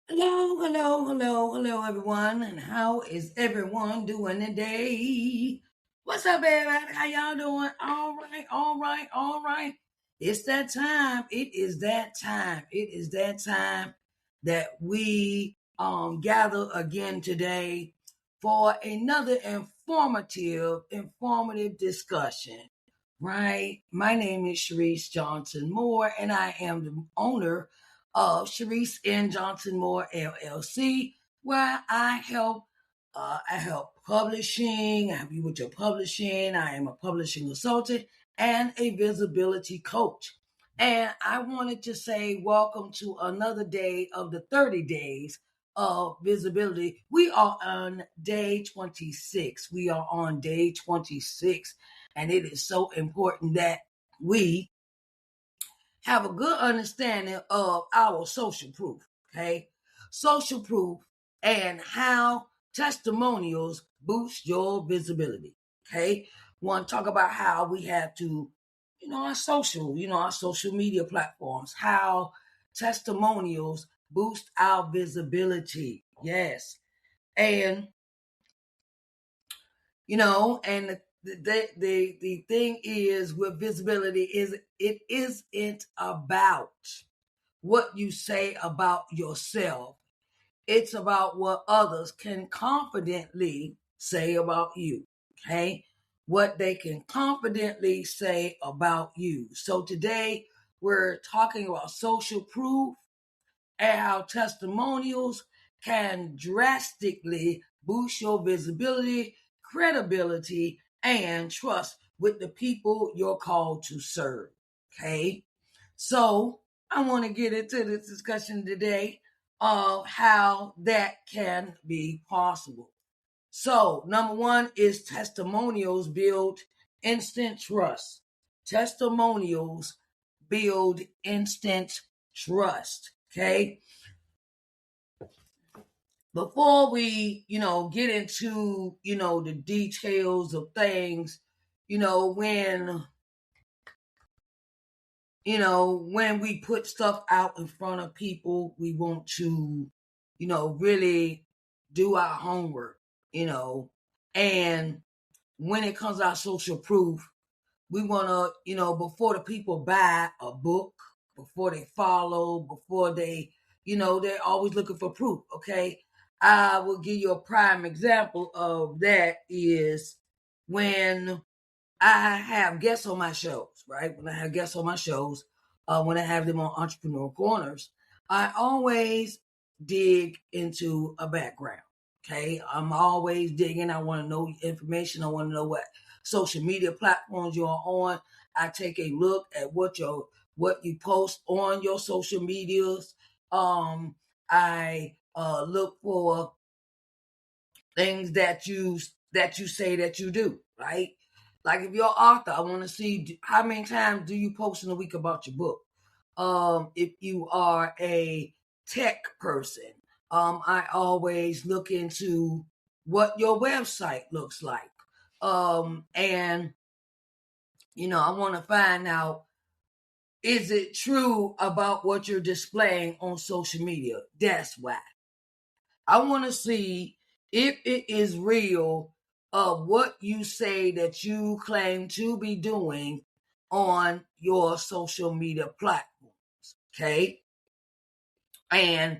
Hello, everyone. And how is everyone doing today? What's up, everybody? How y'all doing? All right. It's that time. It is that time. It is that time that we gather again today for another informative discussion. Right? My name is Sharise Johnson Moore, and I am the owner of Sharise N. Johnson Moore LLC, where I help publishing. I help you with your publishing. I am a publishing consultant and a visibility coach. And I wanted to say welcome to another day of the 30 days of visibility. We are on day 26. We are on day 26. And it is so important that we have a good understanding of our social proof, okay? Social proof and how testimonials boost your visibility, okay? Want to talk about how we have to, our social media platforms, how testimonials boost our visibility. Yes. And, and the thing is with visibility is it isn't about what you say about yourself. It's about what others can confidently say about you. Okay. What they can confidently say about you. So today we're talking about social proof and how testimonials can drastically boost your visibility, credibility, and trust with the people you're called to serve. Okay. So I want to get into this discussion today of how that can be possible. So, number one is testimonials build instant trust. Testimonials build instant trust. Okay. Before we, get into, the details of things, when when we put stuff out in front of people, we want to, really do our homework, and when it comes to our social proof, we want to, before the people buy a book, before they follow, before they, they're always looking for proof. Okay. I will give you a prime example of that is when I have guests on my shows, right? When I have guests on my shows, when I have them on Entrepreneur Corners, I always dig into a background. Okay. I'm always digging. I want to know information. I want to know what social media platforms you're on. I take a look at what you post on your social medias. I look for things that you say that you do, right? Like if you're an author, I want to see how many times do you post in a week about your book. If you are a tech person, I always look into what your website looks like. And I want to find out, is it true about what you're displaying on social media? That's why. I want to see if it is real of what you say that you claim to be doing on your social media platforms. Okay. And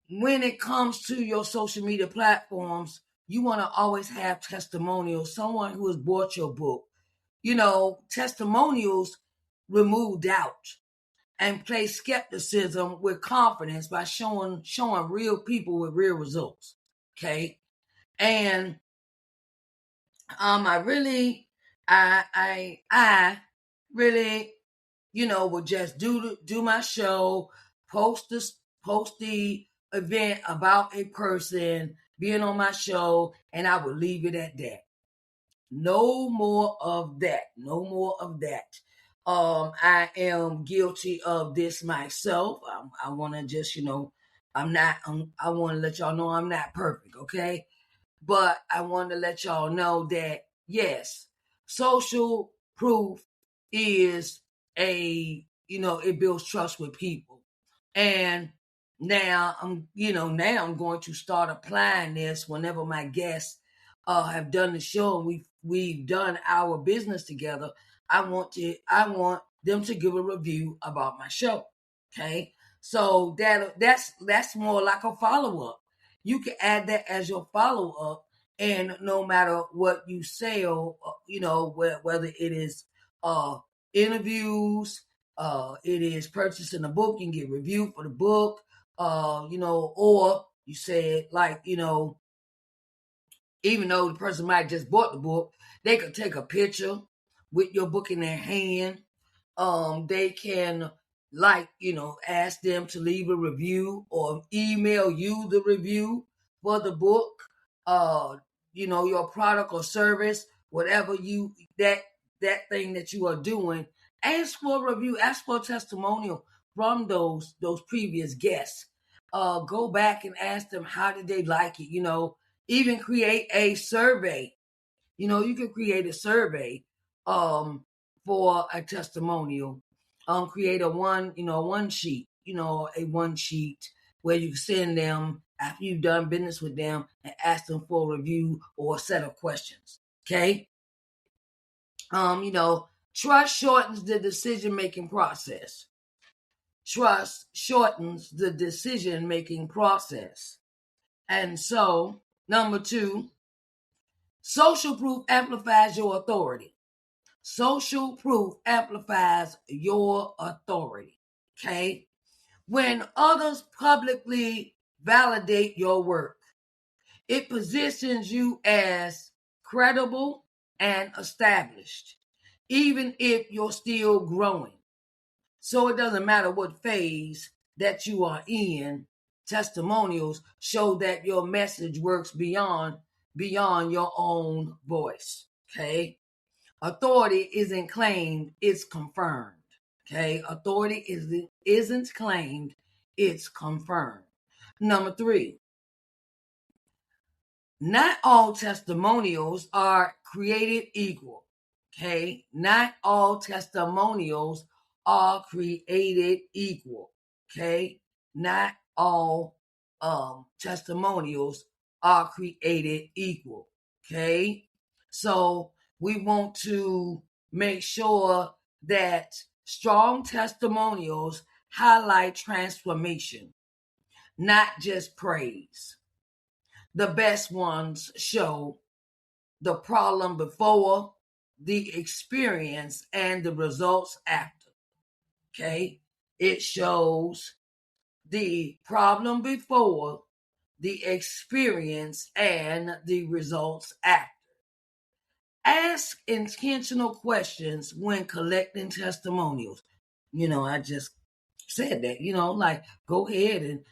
when it comes to your social media platforms, you want to always have testimonials, someone who has bought your book. Testimonials remove doubt and place skepticism with confidence by showing real people with real results. Okay. And I really I really, would just do my show, post the event about a person being on my show, and I would leave it at that. No more of that. No more of that. I am guilty of this myself. I want to just, I want to let y'all know I'm not perfect, okay? But I want to let y'all know that, yes, social proof is it builds trust with people. And now I'm going to start applying this whenever my guests have done the show and we've done our business together. I want them to give a review about my show. Okay, so that's more like a follow up. You can add that as your follow up, and no matter what you sell, whether it is interviews, it is purchasing a book, you can get review for the book, or you said like, even though the person might just bought the book, they could take a picture with your book in their hand. They can ask them to leave a review or email you the review for the book, your product or service, whatever that thing that you are doing. Ask for a review, ask for a testimonial from those previous guests. Go back and ask them how did they like it. Even create a survey. You can create a survey for a testimonial. Create a one sheet, a one sheet where you send them after you've done business with them and ask them for a review or a set of questions. Okay. Trust shortens the decision-making process. Trust shortens the decision-making process. And so, number 2, social proof amplifies your authority. Social proof amplifies your authority. Okay? When others publicly validate your work, it positions you as credible and established, even if you're still growing. So it doesn't matter what phase that you are in. Testimonials show that your message works beyond your own voice. Okay? Authority isn't claimed, it's confirmed. Okay? Authority isn't claimed, it's confirmed. Number 3, not all testimonials are created equal. Okay? Not all testimonials are created equal. Okay? Not all testimonials are created equal. Okay? So we want to make sure that strong testimonials highlight transformation, not just praise. The best ones show the problem before, the experience, and the results after. Okay? It shows the problem before, the experience, and the results after. Ask intentional questions when collecting testimonials. I just said that, like go ahead and,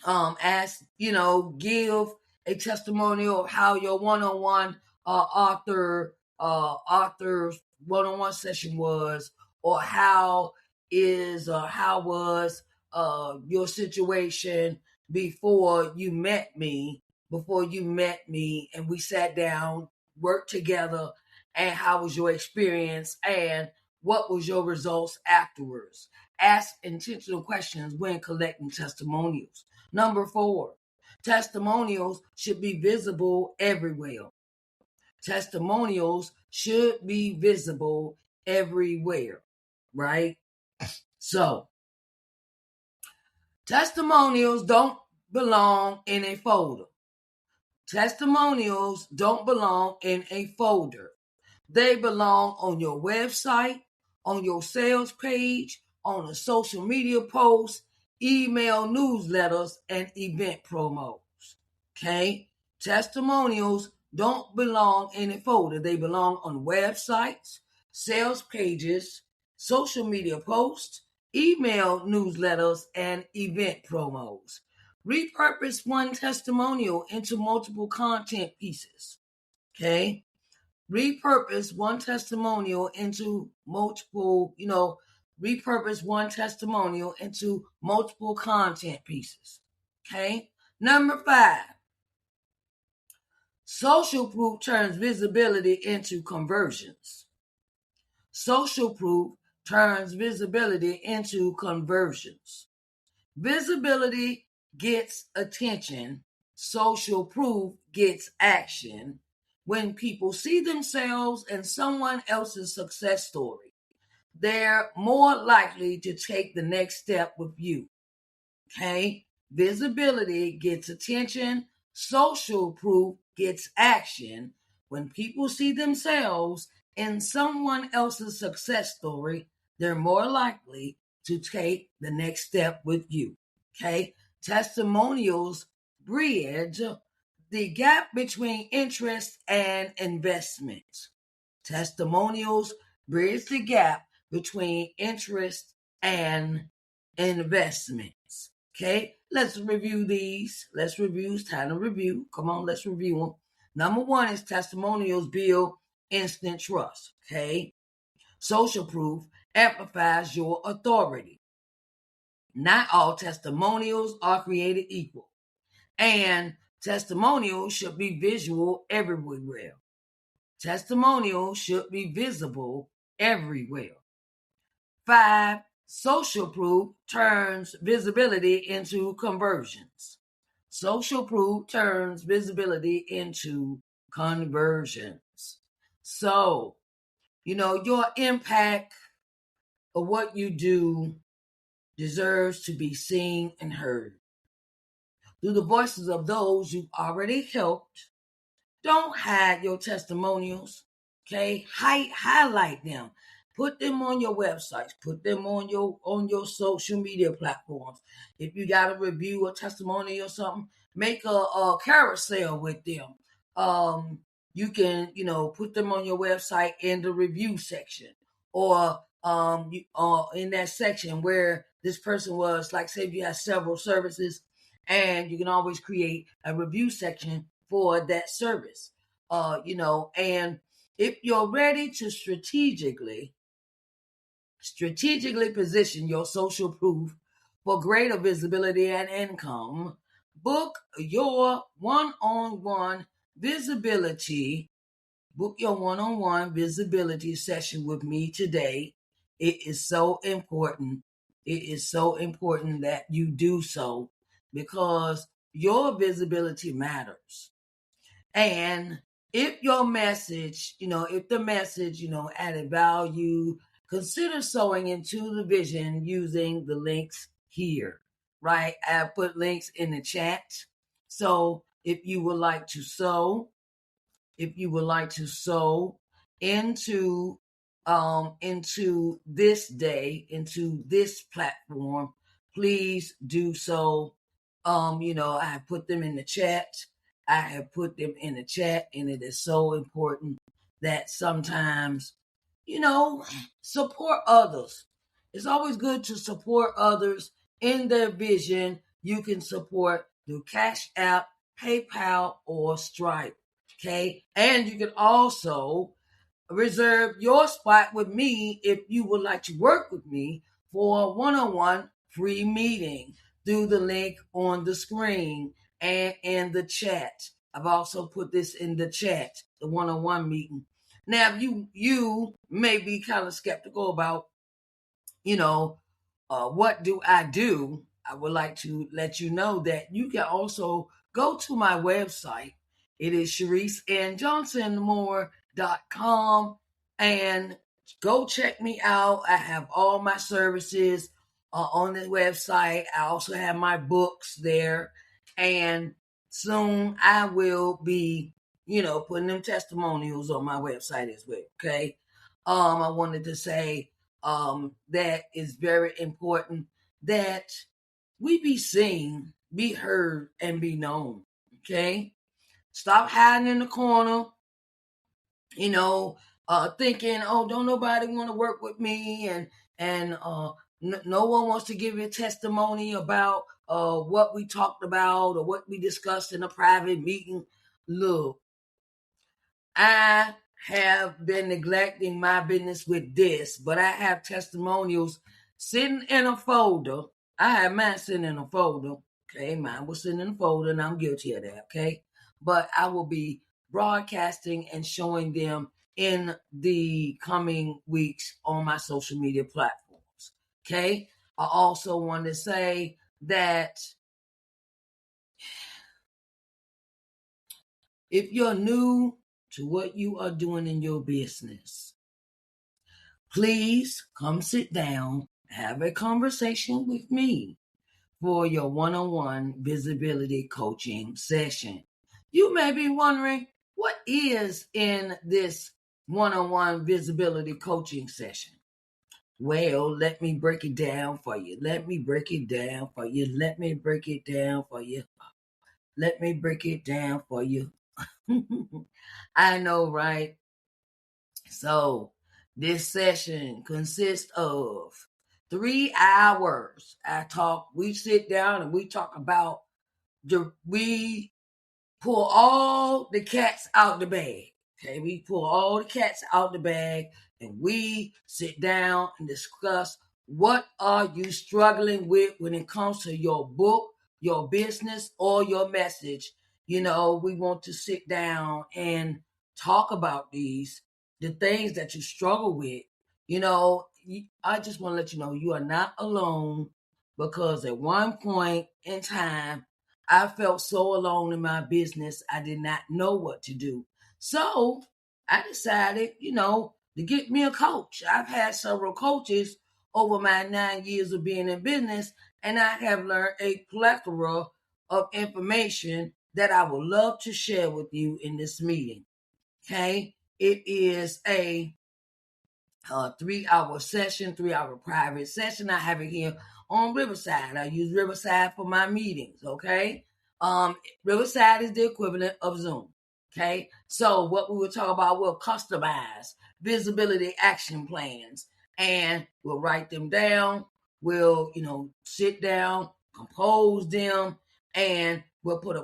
ask, give a testimonial of how your one-on-one author's one-on-one session was, or how was your situation before you met me, and we sat down, worked together, and how was your experience, and what was your results afterwards. Ask intentional questions when collecting testimonials. Number 4, testimonials should be visible everywhere. Testimonials should be visible everywhere, right? So, testimonials don't belong in a folder. Testimonials don't belong in a folder. They belong on your website, on your sales page, on a social media post, email newsletters, and event promos. Okay? Testimonials don't belong in a folder. They belong on websites, sales pages, social media posts, email newsletters, and event promos. Repurpose one testimonial into multiple content pieces. Okay? Repurpose one testimonial into multiple content pieces. Okay? Number 5, social proof turns visibility into conversions. Social proof turns visibility into conversions. Visibility gets attention. Social proof gets action. When people see themselves in someone else's success story, they're more likely to take the next step with you. Okay? Visibility gets attention. Social proof gets action. When people see themselves in someone else's success story, they're more likely to take the next step with you. Okay? Testimonials bridge the gap between interest and investment. Testimonials bridge the gap between interest and investments. Okay, let's review these. Let's review. It's time to review. Come on, let's review them. Number one is testimonials build instant trust. Okay, social proof amplifies your authority. Not all testimonials are created equal, and testimonials should be visual everywhere. Testimonials should be visible everywhere. 5. Social proof turns visibility into conversions. Social proof turns visibility into conversions. So, your impact of what you do deserves to be seen and heard. Through the voices of those you've already helped, don't hide your testimonials. Okay, highlight them. Put them on your websites. Put them on your social media platforms. If you got a review or testimony or something, make a carousel with them. You can put them on your website in the review section, or in that section where this person was. Like, say if you have several services, and you can always create a review section for that service. And if you're ready to strategically position your social proof for greater visibility and income, book your one-on-one visibility. Book your one-on-one visibility session with me today. It is so important. It is so important that you do so, because your visibility matters. And if your message, if the message, added value, consider sewing into the vision using the links here, right? I put links in the chat. So if you would like to sew into this day, into this platform, please do so. I have put them in the chat. And it is so important that sometimes, support others. It's always good to support others in their vision. You can support through Cash App, PayPal, or Stripe. Okay. And you can also reserve your spot with me if you would like to work with me for a one-on-one free meeting through the link on the screen and in the chat. I've also put this in the chat, the one-on-one meeting. Now, you may be kind of skeptical about, what do I do? I would like to let you know that you can also go to my website. It is ShariceNJohnsonMoore.com, and go check me out. I have all my services on the website. I also have my books there, and soon I will be, putting them testimonials on my website as well. Okay. I wanted to say that is very important that we be seen, be heard, and be known. Okay. Stop hiding in the corner, thinking, oh, don't nobody want to work with me, and no one wants to give you a testimony about what we talked about or what we discussed in a private meeting. Look, I have been neglecting my business with this, but I have testimonials sitting in a folder. I have mine sitting in a folder. Okay, mine was sitting in a folder, and I'm guilty of that. Okay, but I will be broadcasting and showing them in the coming weeks on my social media platforms. Okay. I also want to say that if you're new to what you are doing in your business, please come sit down, have a conversation with me for your one-on-one visibility coaching session. You may be wondering, what is in this one-on-one visibility coaching session? Well, let me break it down for you. Let me break it down for you. Let me break it down for you. Let me break it down for you. I know, right? So, this session consists of 3 hours. We sit down and we talk about we pull all the cats out the bag. Okay, we pull all the cats out the bag and we sit down and discuss what are you struggling with when it comes to your book, your business, or your message. We want to sit down and talk about the things that you struggle with. I just want to let you know you are not alone, because at one point in time, I felt so alone in my business, I did not know what to do. So I decided, to get me a coach. I've had several coaches over my 9 years of being in business, and I have learned a plethora of information that I would love to share with you in this meeting. Okay? It is a 3-hour session, 3-hour private session. I have it here on Riverside. I use Riverside for my meetings. Okay. Riverside is the equivalent of Zoom. Okay. So what we will talk about, we'll customize visibility action plans and we'll write them down. We'll, sit down, compose them, and we'll put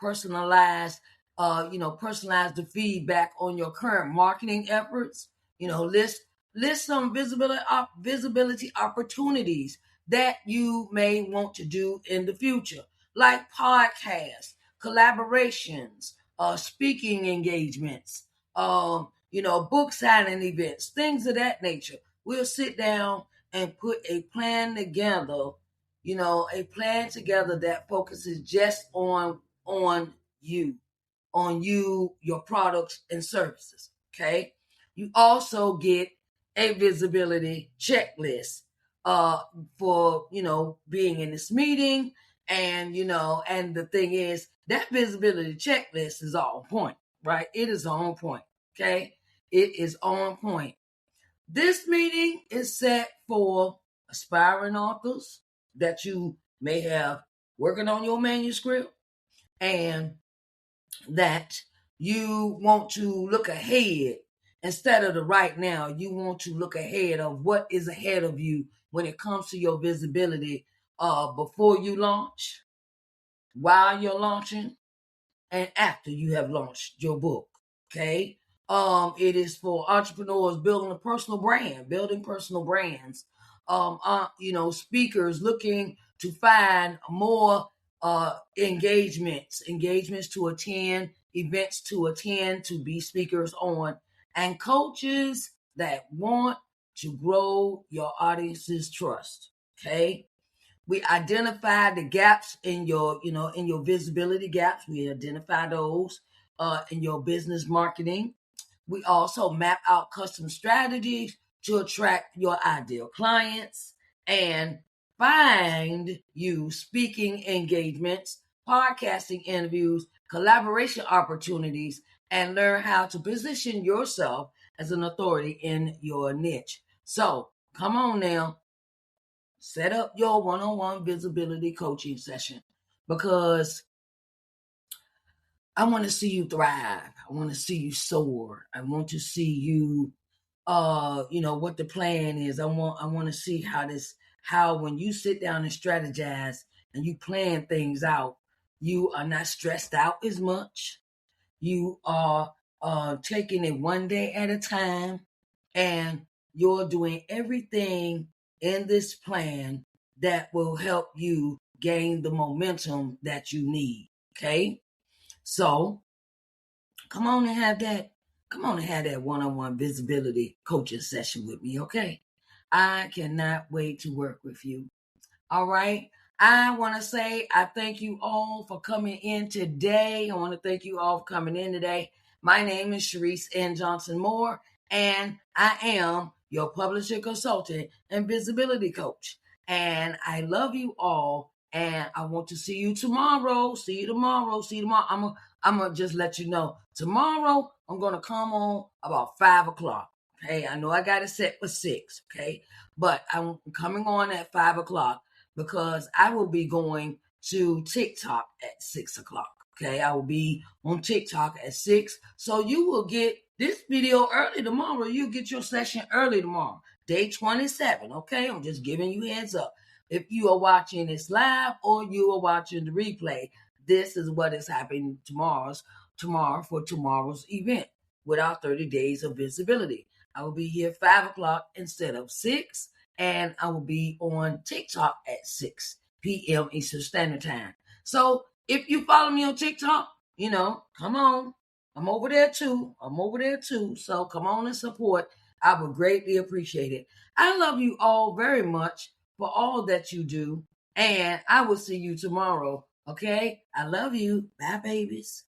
personalize the feedback on your current marketing efforts. List some visibility opportunities that you may want to do in the future, like podcasts, collaborations, speaking engagements, book signing events, things of that nature. We'll sit down and put a plan together, that focuses just on you, your products and services. Okay. You also get a visibility checklist for being in this meeting, and and the thing is that visibility checklist is on point, right? It is on point. Okay, it is on point. This meeting is set for aspiring authors that you may have working on your manuscript, and that you want to look ahead instead of the right now. You want to look ahead of what is ahead of you when it comes to your visibility before you launch, while you're launching, and after you have launched your book. Okay. It is for entrepreneurs building personal brands. Speakers looking to find more engagements to attend, events to attend, to be speakers on, and coaches that want to grow your audience's trust. Okay. We identify the gaps in your visibility gaps. We identify those in your business marketing. We also map out custom strategies to attract your ideal clients and find you speaking engagements, podcasting interviews, collaboration opportunities, and learn how to position yourself as an authority in your niche. So come on now. Set up your one-on-one visibility coaching session, because I want to see you thrive. I want to see you soar. I want to see you, what the plan is. I want to see how when you sit down and strategize and you plan things out, you are not stressed out as much. You are taking it one day at a time, and you're doing everything in this plan that will help you gain the momentum that you need. Okay. So come on and have that come on and have that one-on-one visibility coaching session with me, okay? I cannot wait to work with you. All right. I want to say I thank you all for coming in today. I want to thank you all for coming in today. My name is Sharise N. Johnson Moore, and I am your publisher consultant and visibility coach. And I love you all, and I want to see you tomorrow. See you tomorrow. See you tomorrow. I'm gonna just let you know. Tomorrow, I'm gonna come on about 5:00. Okay, I know I got it set for 6. Okay, but I'm coming on at 5:00 because I will be going to TikTok at 6:00. Okay, I will be on TikTok at 6. So you will get this video early tomorrow. You'll get your session early tomorrow, day 27. Okay, I'm just giving you heads up. If you are watching this live or you are watching the replay, this is what is happening tomorrow for tomorrow's event with our 30 days of visibility. I will be here 5:00 instead of 6. And I will be on TikTok at 6 p.m. Eastern Standard Time. So if you follow me on TikTok, come on. I'm over there too. So come on and support. I would greatly appreciate it. I love you all very much for all that you do. And I will see you tomorrow. Okay? I love you. Bye, babies.